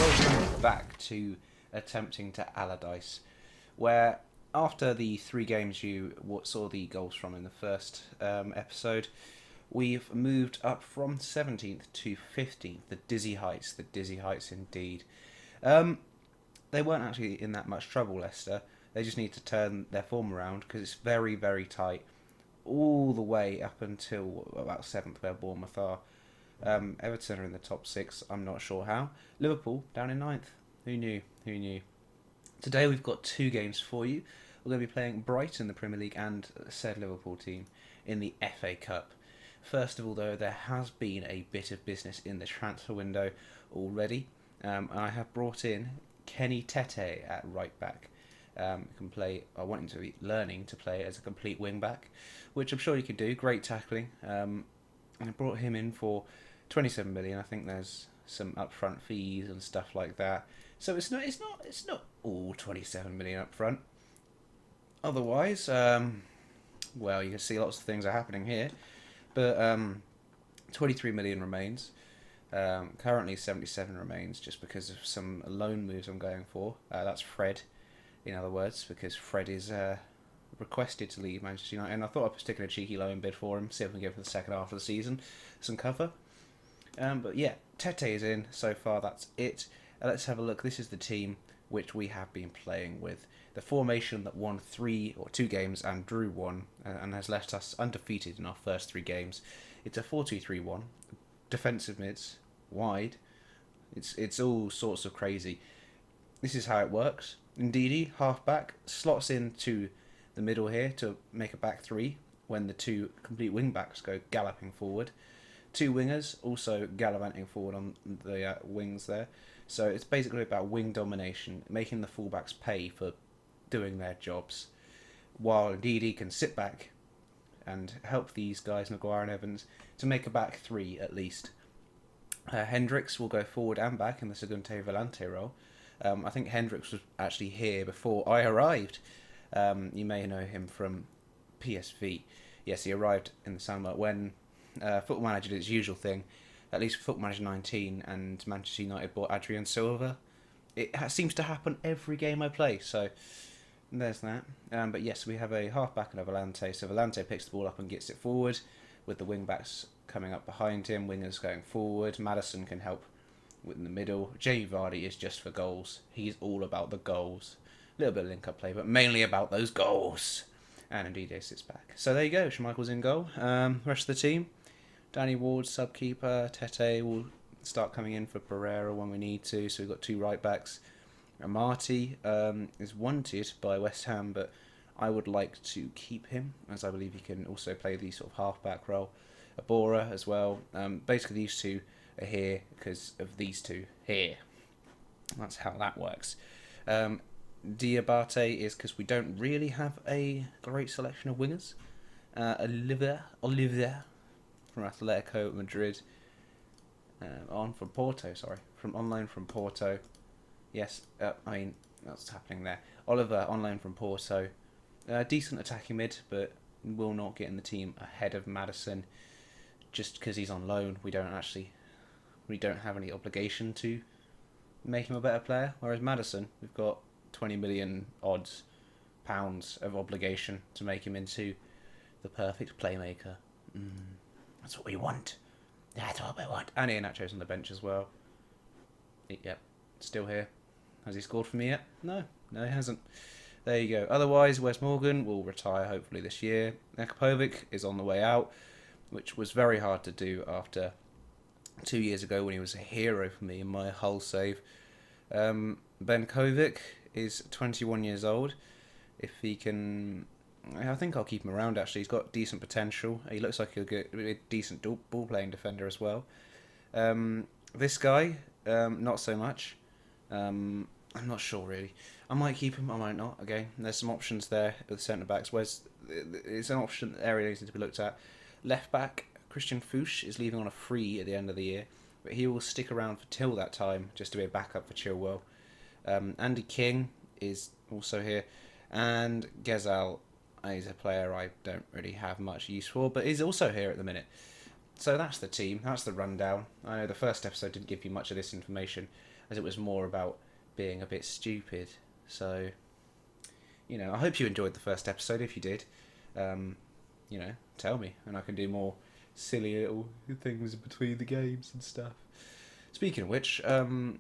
welcome back to Attempting to Allardyce, where after the 3 games you saw the goals from in the first episode, we've moved up from 17th to 15th. The dizzy heights indeed. They weren't actually in that much trouble, Leicester. They just need to turn their form around because it's very, very tight all the way up until about 7th, where Bournemouth are. Everton are in the top 6. I'm not sure how. Liverpool down in 9th. Who knew? Who knew? Today we've got 2 games for you. We're going to be playing Brighton in the Premier League and said Liverpool team in the FA Cup. First of all, though, there has been a bit of business in the transfer window already. I have brought in Kenny Tete at right back. Can play. I want him to be learning to play as a complete wing back, which I'm sure he can do. Great tackling. And I brought him in for 27 million. I think there's some upfront fees and stuff like that. So it's not all 27 million upfront. Otherwise, well, you can see lots of things are happening here, but 23 million remains. Currently 77 remains just because of some loan moves I'm going for. That's Fred, in other words, because Fred is requested to leave Manchester United, and I thought I'd stick in a cheeky loan bid for him, see if we can get for the second half of the season some cover. But yeah, Tete is in so far. That's it. Let's have a look. This is the team which we have been playing with. The formation that won 2 games and drew 1, and has left us undefeated in our first 3 games. It's a 4-2-3-1. Defensive mids, wide. It's all sorts of crazy. This is how it works. Ndidi, half-back, slots into the middle here to make a back 3 when the 2 complete wing-backs go galloping forward. 2 wingers also gallivanting forward on the wings there. So it's basically about wing domination, making the fullbacks pay for doing their jobs, while Ndidi can sit back and help these guys, Maguire and Evans, to make a back 3 at least. Hendricks will go forward and back in the Segunda Volante role. I think Hendricks was actually here before I arrived. You may know him from PSV. Yes, he arrived in the summer when Football Manager did its usual thing, at least Football Manager 19, and Manchester United bought Adrian Silva. It seems to happen every game I play, so there's that. But yes, we have a half-back and a Volante, so Volante picks the ball up and gets it forward, with the wing-backs coming up behind him, wingers going forward. Maddison can help in the middle. Jamie Vardy is just for goals. He's all about the goals. A little bit of link-up play, but mainly about those goals. And indeed, he sits back. So there you go. Schmeichel's in goal. Rest of the team: Danny Ward, sub-keeper. Tete will start coming in for Pereira when we need to. So we've got 2 right-backs. Marty is wanted by West Ham, but I would like to keep him, as I believe he can also play the sort of half-back role. Abora as well. Basically, these 2 are here because of these 2 here. That's how that works. Diabate is because we don't really have a great selection of wingers. Olivier from Atletico Madrid. On loan from Porto. Yes, that's happening there. Oliver on loan from Porto. Decent attacking mid, but will not get in the team ahead of Maddison just because he's on loan. We don't have any obligation to make him a better player. Whereas Maddison, we've got 20 million odds pounds of obligation to make him into the perfect playmaker. That's what we want. That's what we want. And Iheanacho's on the bench as well. Yep, still here. Has he scored for me yet? No, he hasn't. There you go. Otherwise, Wes Morgan will retire hopefully this year. Nekapovic is on the way out, which was very hard to do after 2 years ago when he was a hero for me in my Hull save. Ben Kovic is 21 years old. If he can, I think I'll keep him around actually. He's got decent potential. He looks like he'll get a decent ball playing defender as well. This guy, not so much. I'm not sure really. I might keep him, I might not. Again, there's some options there with centre backs. It's an option area needs to be looked at. Left back Christian Fuchs is leaving on a free at the end of the year, but he will stick around till that time just to be a backup for Chilwell. Andy King is also here, and Gezal is a player I don't really have much use for, but he's also here at the minute. So that's the team, that's the rundown. I know the first episode didn't give you much of this information. as it was more about being a bit stupid. So, I hope you enjoyed the first episode. If you did, tell me, and I can do more silly little things between the games and stuff. Speaking of which,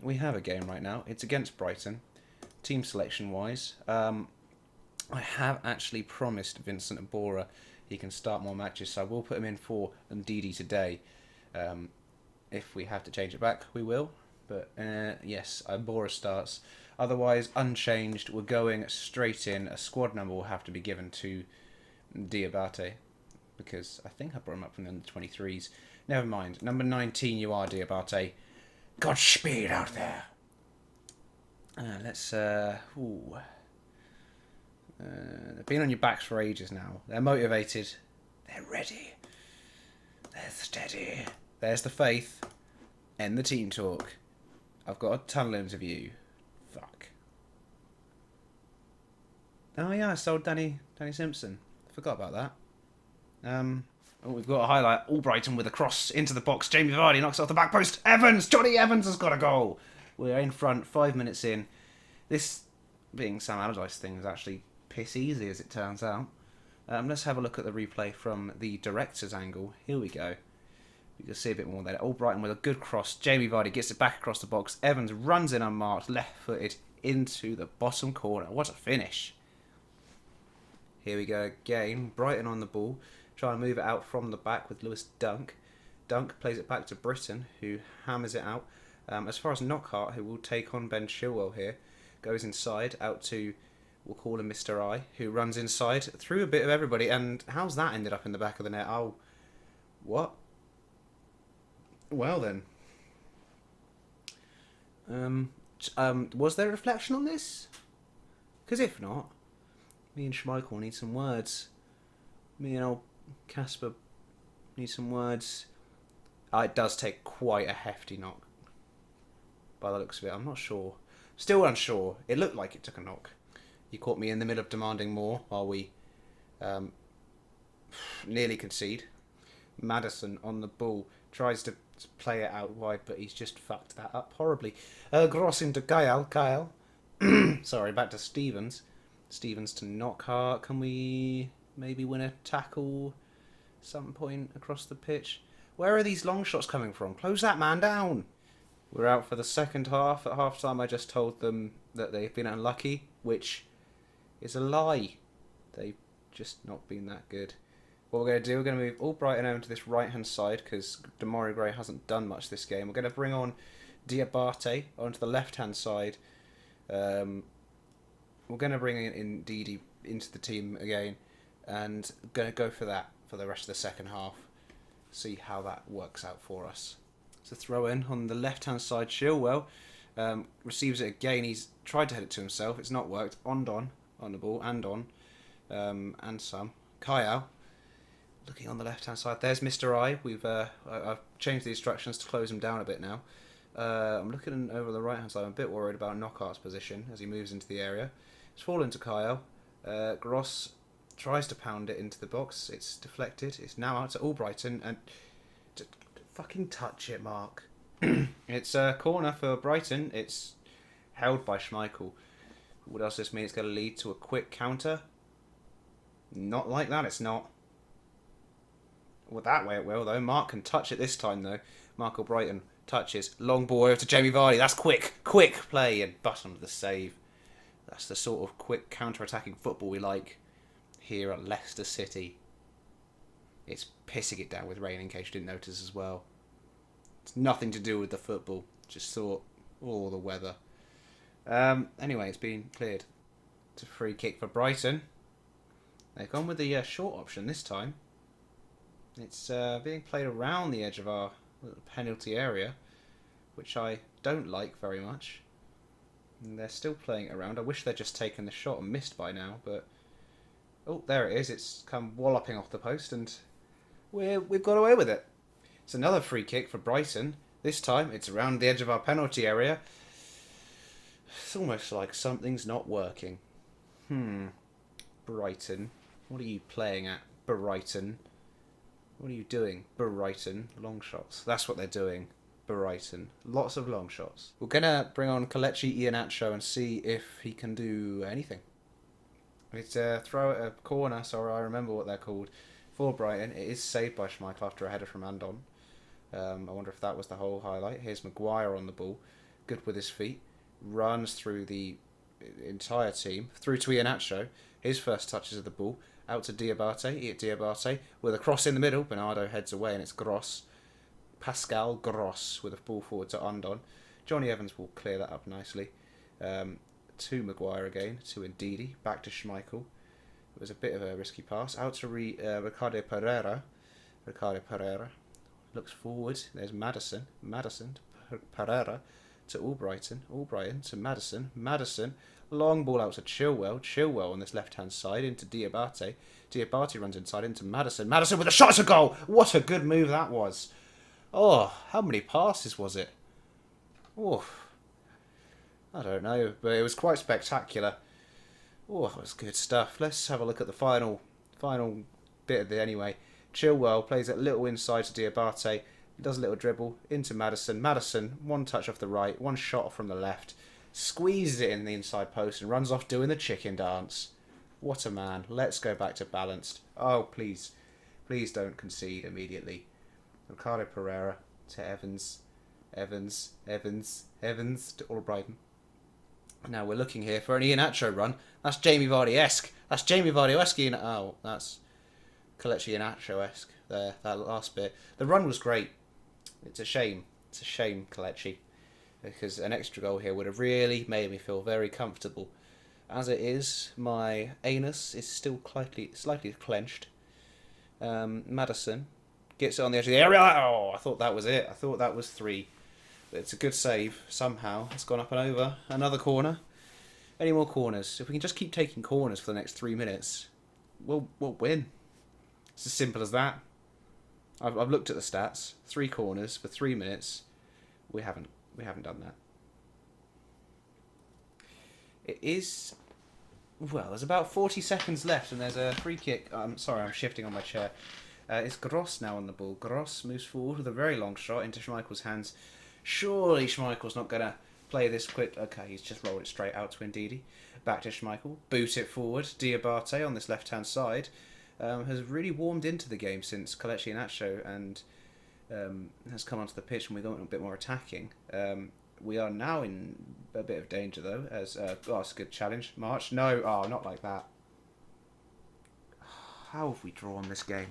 we have a game right now. It's against Brighton. Team selection wise, I have actually promised Vincent Abora he can start more matches, so I will put him in for Ndidi today. If we have to change it back, we will. But yes, Abora starts. Otherwise, unchanged, we're going straight in. A squad number will have to be given to Diabate, because I think I brought him up from the 23s. Never mind. Number 19, you are, Diabate. Godspeed out there. Let's. They've been on your backs for ages now. They're motivated. They're ready. They're steady. There's the faith. End the team talk. I've got a tunnel interview. Fuck. Oh yeah, I sold Danny Simpson. Forgot about that. We've got a highlight. All Brighton with a cross into the box. Jamie Vardy knocks it off the back post. Johnny Evans has got a goal. We're in front, 5 minutes in. This being Sam Allardyce thing is actually piss easy, as it turns out. Let's have a look at the replay from the director's angle. Here we go. You can see a bit more there. All Brighton with a good cross. Jamie Vardy gets it back across the box. Evans runs in unmarked, left-footed into the bottom corner. What a finish. Here we go again. Brighton on the ball. Trying to move it out from the back with Lewis Dunk. Dunk plays it back to Britton, who hammers it out. As far as Knockhart, who will take on Ben Chilwell here, goes inside, out to, we'll call him Mr. I, who runs inside, through a bit of everybody, and how's that ended up in the back of the net? Oh, what? Well then. Was there a reflection on this? Because if not, me and Schmeichel need some words. Me and old Casper need some words. It does take quite a hefty knock, by the looks of it. I'm not sure. Still unsure. It looked like it took a knock. You caught me in the middle of demanding more while we nearly concede. Maddison on the ball. Tries to play it out wide, but he's just fucked that up horribly. Gross into Kyle. Sorry, back to Stevens. Stevens to Knockhart. Can we maybe win a tackle some point across the pitch? Where are these long shots coming from? Close that man down. We're out for the second half. At half time, I just told them that they've been unlucky, which is a lie. They've just not been that good. What we're going to do, we're going to move all Brighton over to this right-hand side, because Demarai Gray hasn't done much this game. We're going to bring on Diabate onto the left-hand side. We're going to bring in Didi into the team again, and going to go for that for the rest of the second half. See how that works out for us. So throw in on the left-hand side. Chilwell receives it again. He's tried to head it to himself. It's not worked. Ondon on the ball, and some. Kyle looking on the left-hand side. There's Mr. I. I've changed the instructions to close him down a bit now. I'm looking over the right-hand side. I'm a bit worried about Knockhart's position as he moves into the area. It's fallen to Kyle. Gross tries to pound it into the box. It's deflected. It's now out to Albrighton, and fucking touch it, Mark. It's a corner for Brighton. It's held by Schmeichel. What else does this mean? It's going to lead to a quick counter. Not like that, it's not. Well, that way it will, though. Mark can touch it this time, though. Mark Albrighton touches. Long ball over to Jamie Vardy. That's quick play, and button of the save. That's the sort of quick counter-attacking football we like here at Leicester City. It's pissing it down with rain, in case you didn't notice as well. It's nothing to do with the football. Just thought, the weather. Anyway, it's been cleared. It's a free kick for Brighton. They've gone with the short option this time. It's being played around the edge of our little penalty area, which I don't like very much. And they're still playing it around. I wish they'd just taken the shot and missed by now, but... Oh, there it is. It's come walloping off the post, and we've got away with it. It's another free kick for Brighton. This time, it's around the edge of our penalty area. It's almost like something's not working. Brighton. What are you playing at, Brighton? What are you doing, Brighton? Long shots. That's what they're doing. Brighton. Lots of long shots. We're going to bring on Kelechi Iheanacho and see if he can do anything. It's a throw at a corner, sorry, I remember what they're called, for Brighton. It is saved by Schmeichel after a header from Andon. I wonder if that was the whole highlight. Here's Maguire on the ball. Good with his feet. Runs through the entire team. Through to Iheanacho. His first touches of the ball. Out to Diabate with a cross in the middle. Bernardo heads away and it's Gross. Pascal Gross with a ball forward to Andon. Johnny Evans will clear that up nicely. To Maguire again. To Ndidi. Back to Schmeichel. It was a bit of a risky pass. Out to Ricardo Pereira. Ricardo Pereira looks forward. There's Madison. Madison to Pereira. To Albrighton. Albrighton to Madison. Madison. Long ball out to Chilwell. Chilwell on this left-hand side into Diabate. Diabate runs inside into Madison. Madison with a shot to goal. What a good move that was. Oh, how many passes was it? Oh, I don't know, but it was quite spectacular. Oh, it was good stuff. Let's have a look at the final bit of it anyway. Chilwell plays it a little inside to Diabate. Does a little dribble into Madison. Madison, one touch off the right, one shot from the left. Squeezes it in the inside post and runs off doing the chicken dance. What a man. Let's go back to balanced. Oh, please. Please don't concede immediately. Ricardo Pereira to Evans. Evans to Albrighton. Now we're looking here for an Iheanacho run. That's Jamie Vardy-esque. That's Jamie Vardy-esque. Oh, that's Kelechi Iheanacho-esque there, that last bit. The run was great. It's a shame. It's a shame, Kelechi. Because an extra goal here would have really made me feel very comfortable. As it is, my anus is still slightly clenched. Madison gets it on the edge of the area. Oh, I thought that was it. I thought that was 3. But it's a good save. Somehow it's gone up and over. Another corner. Any more corners? If we can just keep taking corners for the next 3 minutes, we'll win. It's as simple as that. I've looked at the stats. 3 corners for 3 minutes. We haven't done that. It is... Well, there's about 40 seconds left and there's a free kick. I'm sorry, I'm shifting on my chair. It's Gross now on the ball. Gross moves forward with a very long shot into Schmeichel's hands. Surely Schmeichel's not going to play this quick. Okay, he's just rolled it straight out to Ndidi. Back to Schmeichel. Boot it forward. Diabate on this left-hand side has really warmed into the game since Kelechi Iheanacho and has come onto the pitch and we've gone a bit more attacking. We are now in a bit of danger though, as it's a good challenge. March? No, not like that. How have we drawn this game?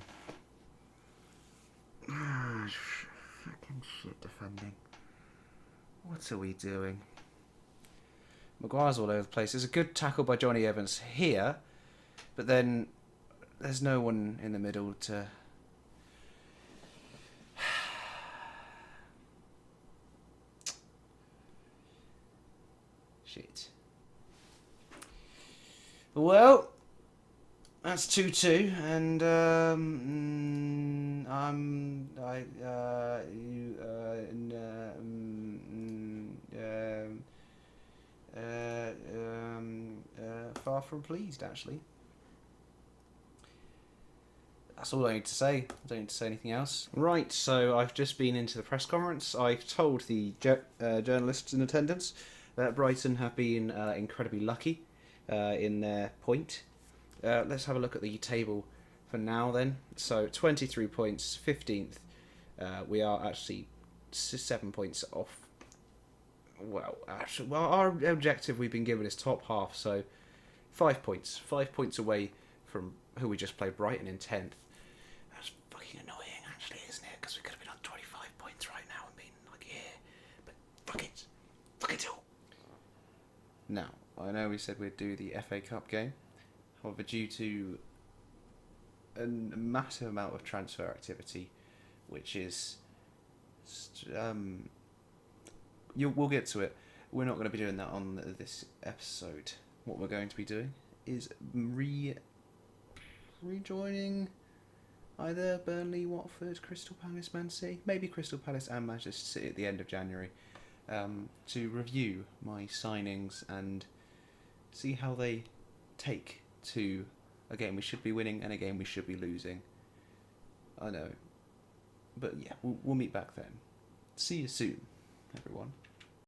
Fucking shit defending. What are we doing? Maguire's all over the place. There's a good tackle by Johnny Evans here, but then there's no one in the middle to... Shit. Well, that's 2-2, and far from pleased, actually. That's all I need to say. I don't need to say anything else. Right, so I've just been into the press conference. I've told the journalists in attendance that Brighton have been incredibly lucky in their point. Let's have a look at the table for now then. So 23 points, 15th. We are actually 7 points off. Well, our objective we've been given is top half, so 5 points. 5 points away from who we just played, Brighton, in 10th. That's fucking annoying, actually, isn't it? Because we could have been on 25 points right now and been like, yeah. But fuck it. Fuck it all. Now, I know we said we'd do the FA Cup game. However, due to a massive amount of transfer activity, which is... we'll get to it. We're not going to be doing that on this episode. What we're going to be doing is rejoining either Burnley, Watford, Crystal Palace, Man City, maybe Crystal Palace and Manchester City at the end of January, to review my signings and see how they take to a game we should be winning and a game we should be losing. I know, but yeah, we'll meet back then. See you soon, everyone.